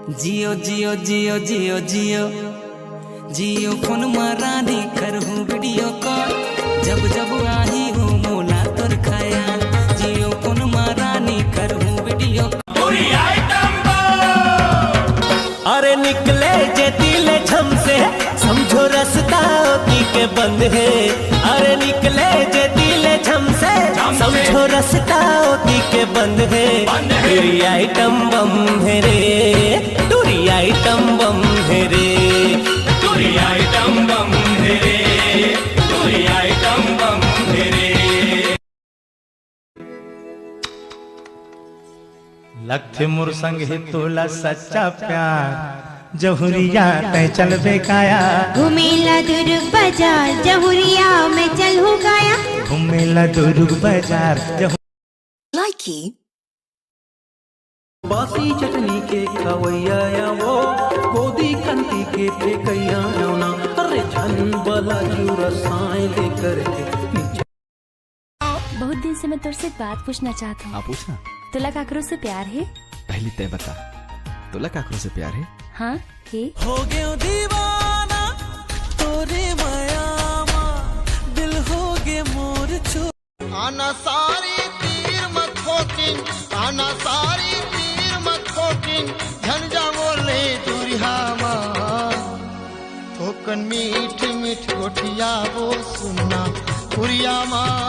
Jio Jio Jio Jio Jio Jio phone मारानी करहूँ video call जब जब आही हूँ मोला तोर खाया जियो फोन मारानी करहूँ वीडियो अरे निकले जे दिले झम से समझो रास्ता की के बंद है। अरे निकले जे दिले झम से समझो रास्ता की के बंद है। टूरी आइटम बम है रे, टूरी आइटम बम है रे, टूरी आइटम बम है रे, टूरी आइटम बम है रे। लख मोर संग है तोला सच्चा प्यार जहुरिया तय चल बेकाया घुमेला दुर्ग बाजार जहुरिया में चल हो गया घुमेला दुर्ग बाजार लाइकी बासी चटनी के खवैया वो गोदी कंती के फेकैया ना अरे झन बला चूरा साए लेकर के नीचे। बहुत दिन से मैं तुझसे बात पूछना चाहता हूँ। पूछना। तुला काकरो से प्यार है? पहले तय बता, तुला काकरो से प्यार है? हाँ है। हो गयो दीवाना तोरे माया दिल हो गे मोर छो आना सारी तीर मत ठोकिन, आना सारी तीर मत ठोकिन, झंझा बोले दूरिया ठोकन मीठ मीठ गोठिया वो सुनना पुरिया माँ।